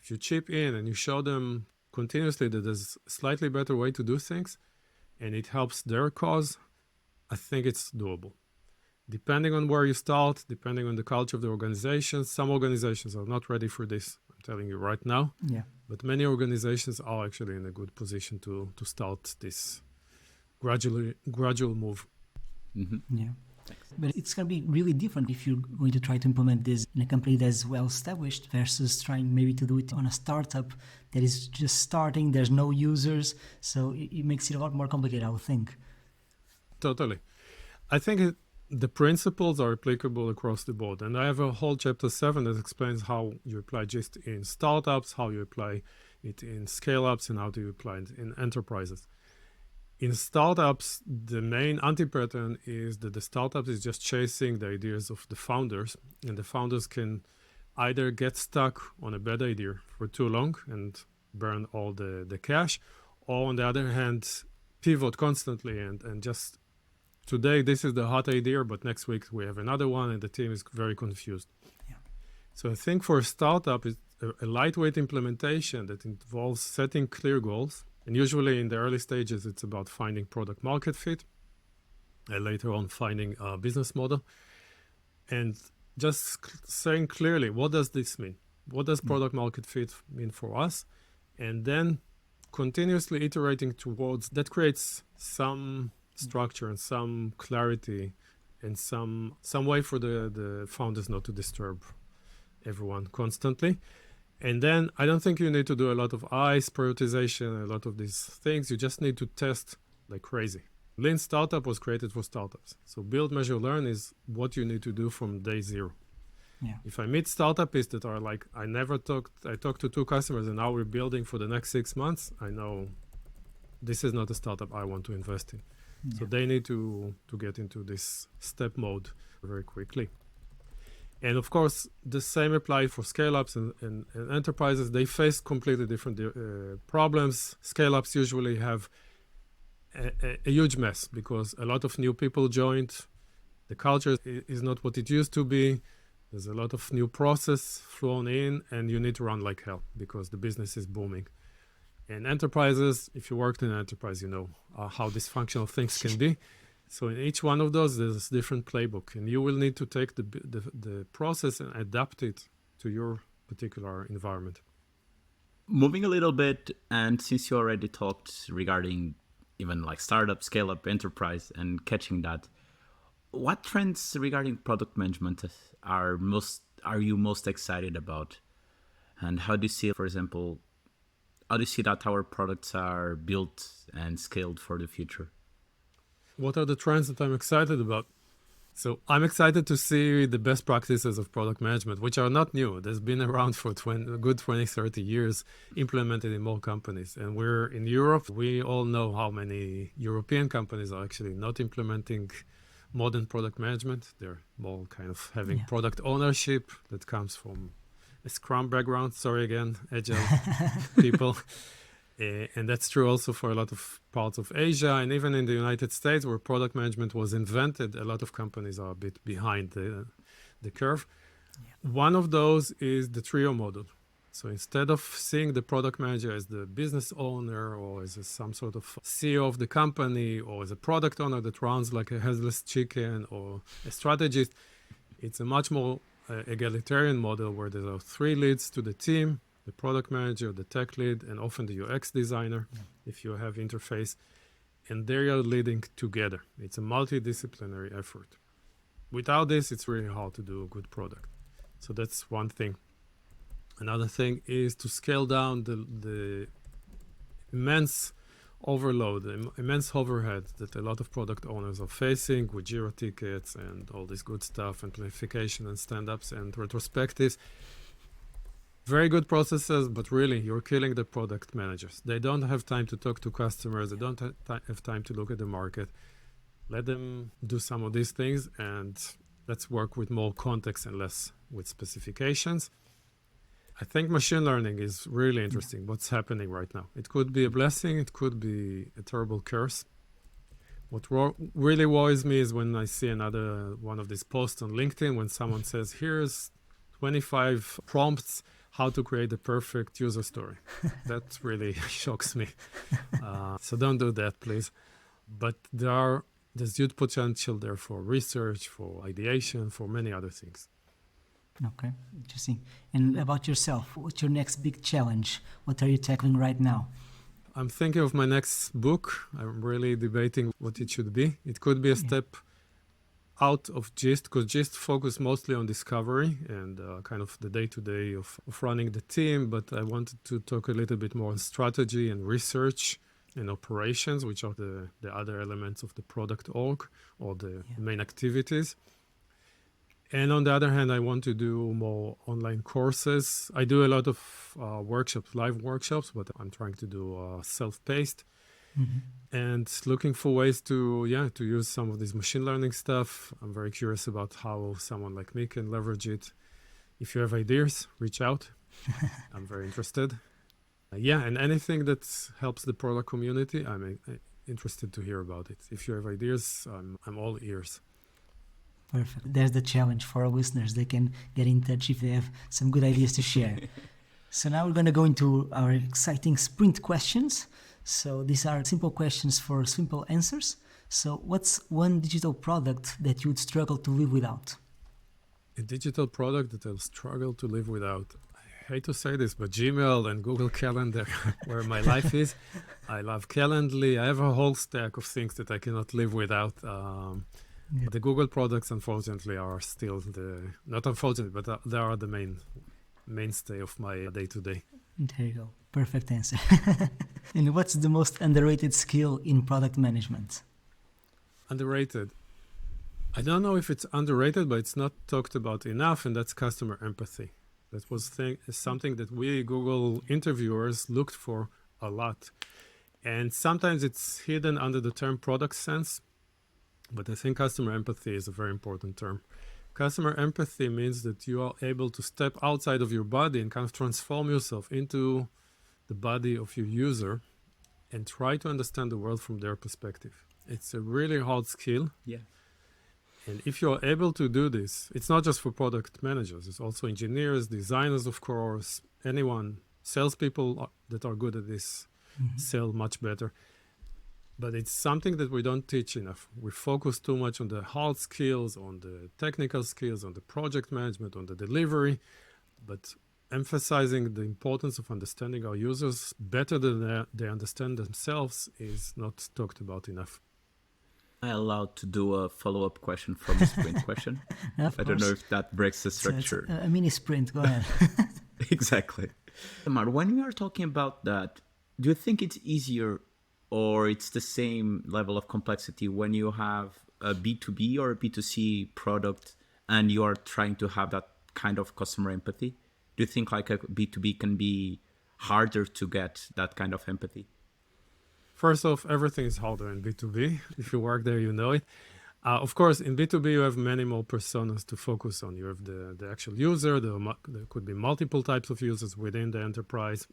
if you chip in and you show them continuously that there's a slightly better way to do things, and it helps their cause, I think it's doable. Depending on where you start, depending on the culture of the organization, some organizations are not ready for this, I'm telling you right now. Yeah. But many organizations are actually in a good position to start this gradual move.
Mm-hmm. Yeah. But it's going to be really different if you're going to try to implement this in a company that's well established versus trying maybe to do it on a startup that is just starting. There's no users. So it makes it a lot more complicated, I would think.
Totally. I think the principles are applicable across the board. And I have a whole chapter 7 that explains how you apply GIST in startups, how you apply it in scale-ups, and how do you apply it in enterprises. In startups, the main anti-pattern is that the startup is just chasing the ideas of the founders, and the founders can either get stuck on a bad idea for too long and burn all the cash, or on the other hand, pivot constantly and just today this is the hot idea, but next week we have another one and the team is very confused. Yeah. So I think for a startup, it's a lightweight implementation that involves setting clear goals. And usually in the early stages, it's about finding product market fit, and later on finding a business model. And just saying clearly, what does this mean? What does product market fit mean for us? And then continuously iterating towards that creates some structure and some clarity and some way for the founders not to disturb everyone constantly. And then I don't think you need to do a lot of ICE prioritization, a lot of these things. You just need to test like crazy. Lean Startup was created for startups. So build, measure, learn is what you need to do from day zero. Yeah. If I meet startupists that are like, I talked to 2 customers and now we're building for the next 6 months, I know this is not a startup I want to invest in. Yeah. So they need to get into this step mode very quickly. And of course, the same applies for scale-ups and enterprises. They face completely different problems. Scale-ups usually have a huge mess because a lot of new people joined. The culture is not what it used to be. There's a lot of new process flown in, and you need to run like hell because the business is booming. And enterprises, if you worked in an enterprise, you know how dysfunctional things can be. So in each one of those, there's a different playbook, and you will need to take the process and adapt it to your particular environment.
Moving a little bit, and since you already talked regarding even like startup, scale-up, enterprise, and catching that, what trends regarding product management are you most excited about? And how do you see, for example, How do you see that our products are built and scaled for the future?
What are the trends that I'm excited about? So I'm excited to see the best practices of product management, which are not new. There's been around for a good 20, 30 years, implemented in more companies. And we're in Europe. We all know how many European companies are actually not implementing modern product management. They're more kind of having product ownership that comes from a Scrum background. Sorry again, Agile people. And that's true also for a lot of parts of Asia and even in the United States, where product management was invented. A lot of companies are a bit behind the curve. Yeah. One of those is the trio model. So instead of seeing the product manager as the business owner or as some sort of CEO of the company or as a product owner that runs like a headless chicken or a strategist, it's a much more egalitarian model where there are three leads to the team: the product manager, the tech lead, and often the UX designer, if you have interface. And they are leading together. It's a multidisciplinary effort. Without this, it's really hard to do a good product. So that's one thing. Another thing is to scale down the immense overload, the immense overhead that a lot of product owners are facing with Jira tickets and all this good stuff and planification and stand-ups and retrospectives. Very good processes, but really you're killing the product managers. They don't have time to talk to customers. They don't have time to look at the market. Let them do some of these things, and let's work with more context and less with specifications. I think machine learning is really interesting, what's happening right now. It could be a blessing. It could be a terrible curse. What really worries me is when I see another one of these posts on LinkedIn when someone says, here's 25 prompts how to create the perfect user story. That really shocks me. So don't do that, please. But there's huge potential there for research, for ideation, for many other things.
Okay, interesting. And about yourself, what's your next big challenge? What are you tackling right now?
I'm thinking of my next book. I'm really debating what it should be. It could be a step out of Gist, because Gist focus mostly on discovery and kind of the day-to-day of running the team, but I wanted to talk a little bit more on strategy and research and operations, which are the other elements of the product org or the main activities. And on the other hand, I want to do more online courses. I do a lot of workshops, live workshops, but I'm trying to do self-paced. And looking for ways to use some of this machine learning stuff. I'm very curious about how someone like me can leverage it. If you have ideas, reach out. I'm very interested. And anything that helps the product community, I'm interested to hear about it. If you have ideas, I'm all ears.
Perfect. There's the challenge for our listeners. They can get in touch if they have some good ideas to share. So now we're going to go into our exciting sprint questions. So these are simple questions for simple answers. So what's one digital product that you would struggle to live without?
A digital product that I'll struggle to live without. I hate to say this, but Gmail and Google Calendar, where my life is. I love Calendly. I have a whole stack of things that I cannot live without. The Google products, unfortunately, are still not unfortunately, but they are the mainstay of my day-to-day.
There you go. Perfect answer. And what's the most underrated skill in product management?
Underrated. I don't know if it's underrated, but it's not talked about enough, and that's customer empathy. That was something that we Google interviewers looked for a lot. And sometimes it's hidden under the term product sense, but I think customer empathy is a very important term. Customer empathy means that you are able to step outside of your body and kind of transform yourself into the body of your user and try to understand the world from their perspective. It's a really hard skill.
Yeah.
And if you're able to do this, it's not just for product managers, it's also engineers, designers, of course, anyone, salespeople that are good at this sell much better. But it's something that we don't teach enough. We focus too much on the hard skills, on the technical skills, on the project management, on the delivery, but emphasizing the importance of understanding our users better than they understand themselves is not talked about enough.
Am I allowed to do a follow-up question from the sprint question?
Of
I don't know
course.
if that breaks the structure.
So it's a mini sprint, go ahead.
Exactly. Itamar, when we are talking about that, do you think it's easier or it's the same level of complexity when you have a B2B or a B2C product and you are trying to have that kind of customer empathy? Do you think like a B2B can be harder to get that kind of empathy?
First off, everything is harder in B2B. If you work there, you know it. Of course, in B2B, you have many more personas to focus on. You have the actual user. There could be multiple types of users within the enterprise.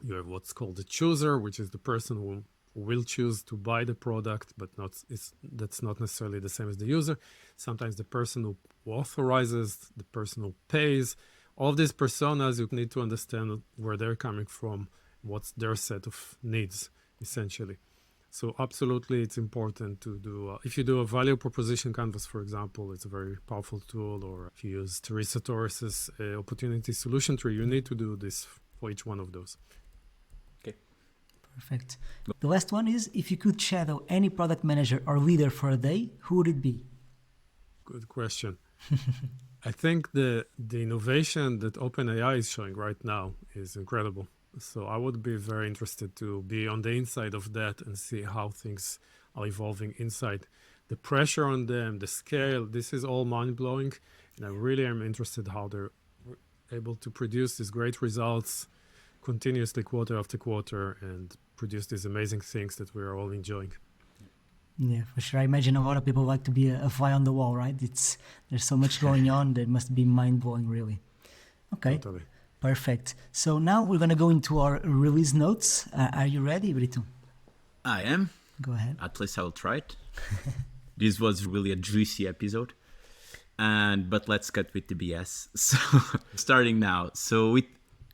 You have what's called the chooser, which is the person who will choose to buy the product, but that's not necessarily the same as the user. Sometimes the person who authorizes, the person who pays. All of these personas, you need to understand where they're coming from, what's their set of needs, essentially. So absolutely, it's important to do, if you do a value proposition canvas, for example, it's a very powerful tool, or if you use Teresa Torres's opportunity solution tree, you need to do this for each one of those.
Okay.
Perfect. The last one is, if you could shadow any product manager or leader for a day, who would it be?
Good question. I think the innovation that OpenAI is showing right now is incredible. So I would be very interested to be on the inside of that and see how things are evolving inside. The pressure on them, the scale, this is all mind-blowing. And I really am interested how they're able to produce these great results continuously quarter after quarter and produce these amazing things that we're all enjoying.
Yeah, for sure. I imagine a lot of people like to be a fly on the wall, right? There's so much going on that must be mind-blowing, really. Okay.
Totally.
Perfect. So now we're going to go into our release notes. Are you ready, Brito?
I am.
Go ahead.
At least I will try it. This was really a juicy episode. But let's get with the BS. So starting now. So with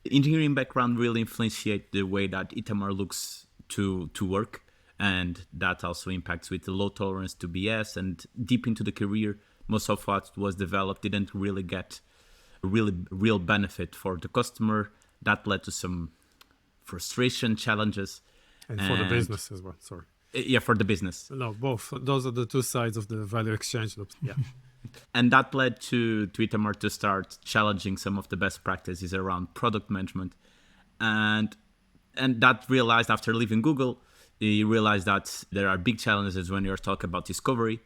engineering background really influenciate the way that Itamar looks to work. And that also impacts with the low tolerance to BS. And deep into the career, most of what was developed didn't really get real benefit for the customer. That led to some frustration, challenges.
And for the business as well, sorry.
Yeah, for the business.
No, both. Those are the two sides of the value exchange loops. Yeah.
And that led to Itamar to start challenging some of the best practices around product management. And that realized after leaving Google, he realized that there are big challenges when you're talking about discovery.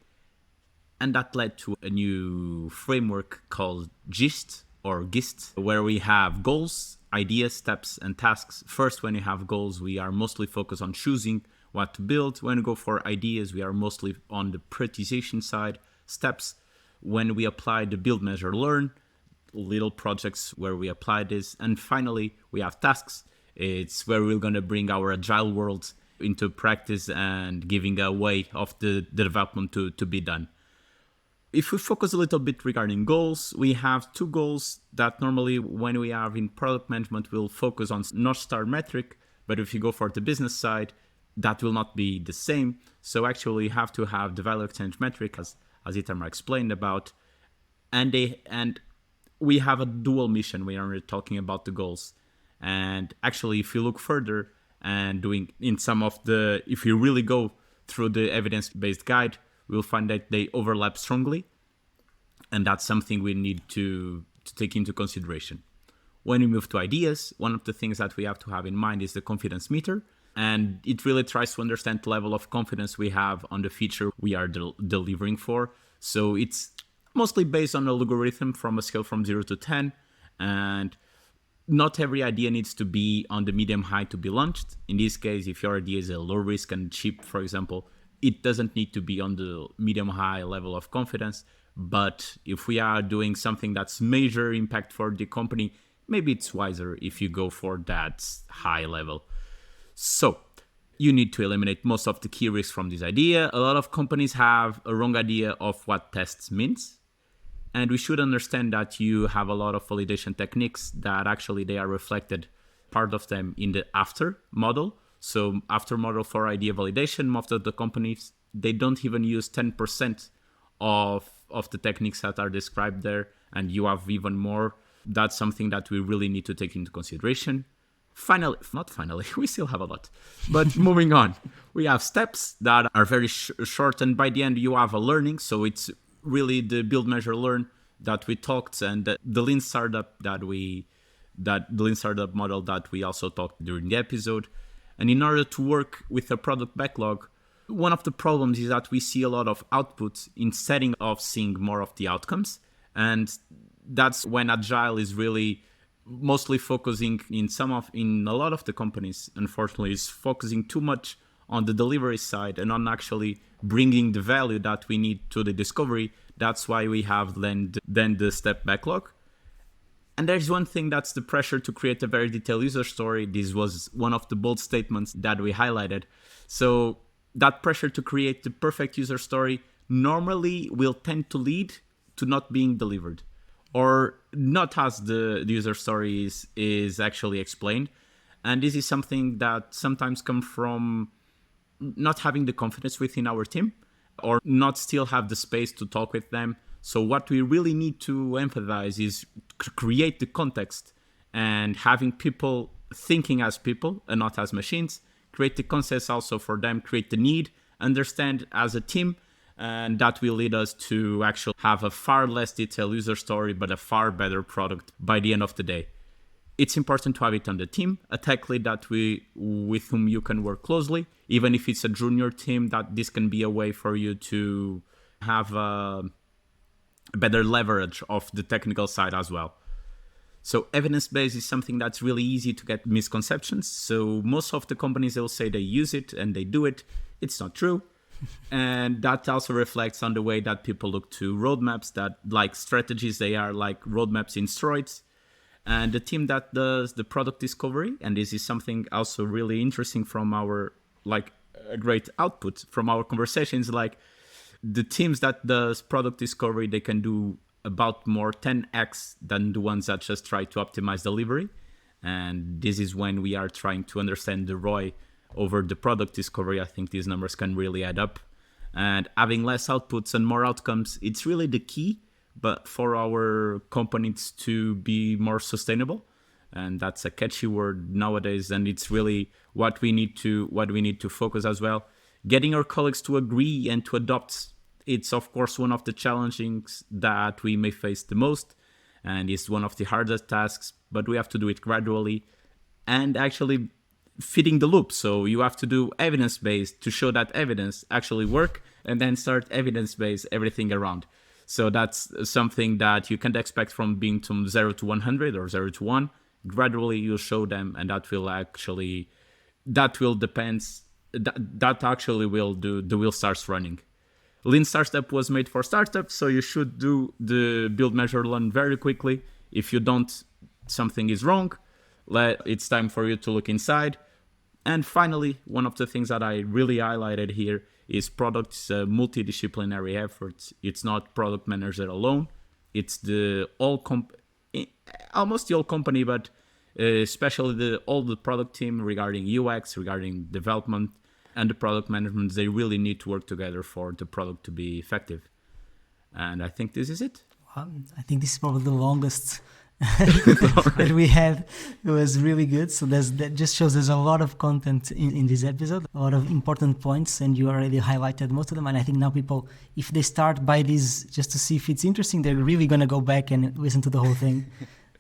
And that led to a new framework called GIST, where we have goals, ideas, steps, and tasks. First, when you have goals, we are mostly focused on choosing what to build. When we go for ideas, we are mostly on the prioritization side. Steps, when we apply the build, measure, learn, little projects where we apply this. And finally, we have tasks. It's where we're going to bring our agile world into practice and giving a way of the development to be done. If we focus a little bit regarding goals, we have two goals that normally when we are in product management, we'll focus on North Star metric. But if you go for the business side, that will not be the same. So actually you have to have the value exchange metric as Itamar explained about. And we have a dual mission when we're talking about the goals. And actually, if you look further and if you really go through the evidence-based guide, we'll find that they overlap strongly. And that's something we need to take into consideration. When we move to ideas, one of the things that we have to have in mind is the confidence meter. And it really tries to understand the level of confidence we have on the feature we are delivering for. So it's mostly based on a logarithm from a scale from 0 to 10. And not every idea needs to be on the medium high to be launched. In this case, if your idea is a low risk and cheap, for example, it doesn't need to be on the medium high level of confidence. But if we are doing something that's major impact for the company, maybe it's wiser if you go for that high level. So you need to eliminate most of the key risks from this idea. A lot of companies have a wrong idea of what tests means. And we should understand that you have a lot of validation techniques that actually they are reflected, part of them in the after model. So after model for idea validation, most of the companies, they don't even use 10% of the techniques that are described there. And you have even more. That's something that we really need to take into consideration. Finally, we still have a lot. But moving on, we have steps that are very short. And by the end, you have a learning. So it's really the build, measure, learn that we talked and the lean startup that we that the lean startup model that we also talked during the episode. And in order to work with a product backlog, one of the problems is that we see a lot of output instead of seeing more of the outcomes. And that's when Agile is really mostly focusing in a lot of the companies, unfortunately, is focusing too much on the delivery side and on actually bringing the value that we need to the discovery. That's why we have then the step backlog. And there's one thing, that's the pressure to create a very detailed user story. This was one of the bold statements that we highlighted. So that pressure to create the perfect user story normally will tend to lead to not being delivered, or not as the user story is actually explained. And this is something that sometimes comes from not having the confidence within our team, or not still have the space to talk with them. So what we really need to emphasize is create the context, and having people thinking as people and not as machines. Create the context also for them, create the need, understand as a team, and that will lead us to actually have a far less detailed user story, but a far better product by the end of the day. It's important to have it on the team, a tech lead with whom you can work closely, even if it's a junior team, that this can be a way for you to have a better leverage of the technical side as well. So evidence-based is something that's really easy to get misconceptions. So most of the companies, they'll say they use it and they do it. It's not true. And that also reflects on the way that people look to roadmaps, that like strategies, they are like roadmaps in steroids. And the team that does the product discovery, and this is something also really interesting from our, like a great output from our conversations, like the teams that does product discovery, they can do about more 10x than the ones that just try to optimize delivery. And this is when we are trying to understand the ROI over the product discovery. I think these numbers can really add up. And having less outputs and more outcomes, it's really the key, but for our companies to be more sustainable. And that's a catchy word nowadays, and it's really what we need to focus as well. Getting our colleagues to agree and to adopt, it's of course one of the challenges that we may face the most, and it's one of the hardest tasks, but we have to do it gradually and actually fitting the loop. So you have to do evidence-based to show that evidence actually work, and then start evidence-based everything around. So that's something that you can't expect from being from 0 to 100 or 0 to 1. Gradually you'll show them, and that actually will do the wheel starts running. Lean Startup was made for startups, so you should do the build, measure, learn very quickly. If you don't, something is wrong. It's time for you to look inside. And finally, one of the things that I really highlighted here is product's multidisciplinary efforts. It's not product manager alone. It's almost the whole company, but especially all the product team regarding UX, regarding development, and the product management. They really need to work together for the product to be effective. And I think this is it.
I think this is probably the longest that we had. It was really good. So that just shows there's a lot of content in this episode, a lot of important points, and you already highlighted most of them. And I think now people, if they start by this just to see if it's interesting, they're really going to go back and listen to the whole thing.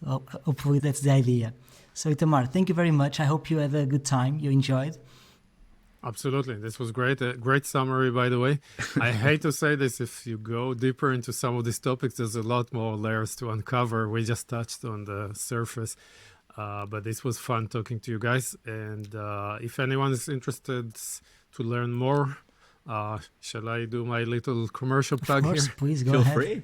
Well, hopefully that's the idea. So Itamar, thank you very much. I hope you had a good time. You enjoyed.
Absolutely. This was great. A great summary, by the way. I hate to say this, if you go deeper into some of these topics, there's a lot more layers to uncover. We just touched on the surface. But this was fun talking to you guys. And if anyone is interested to learn more, shall I do my little commercial plug
here? Of course, please go
Feel
ahead.
free.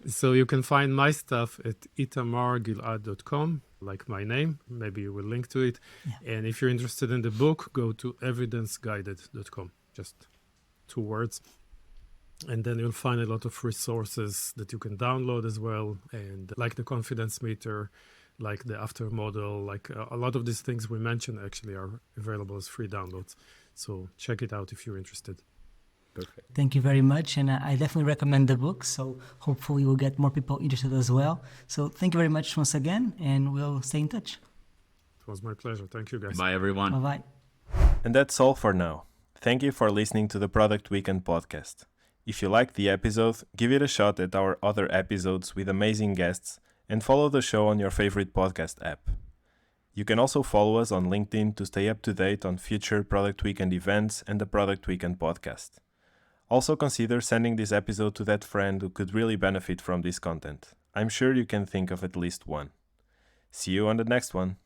So you can find my stuff at itamargilad.com, like my name. Maybe you will link to it. Yeah. And if you're interested in the book, go to evidenceguided.com. Just 2 words. And then you'll find a lot of resources that you can download as well. And like the confidence meter, like the after model, like a lot of these things we mentioned actually are available as free downloads. So check it out if you're interested.
Perfect.
Thank you very much. And I definitely recommend the book. So hopefully we'll get more people interested as well. So thank you very much once again, and we'll stay in touch.
It was my pleasure. Thank you, guys.
Bye, everyone.
Bye-bye.
And that's all for now. Thank you for listening to the Product Weekend podcast. If you liked the episode, give it a shot at our other episodes with amazing guests, and follow the show on your favorite podcast app. You can also follow us on LinkedIn to stay up to date on future Product Weekend events and the Product Weekend podcast. Also consider sending this episode to that friend who could really benefit from this content. I'm sure you can think of at least one. See you on the next one.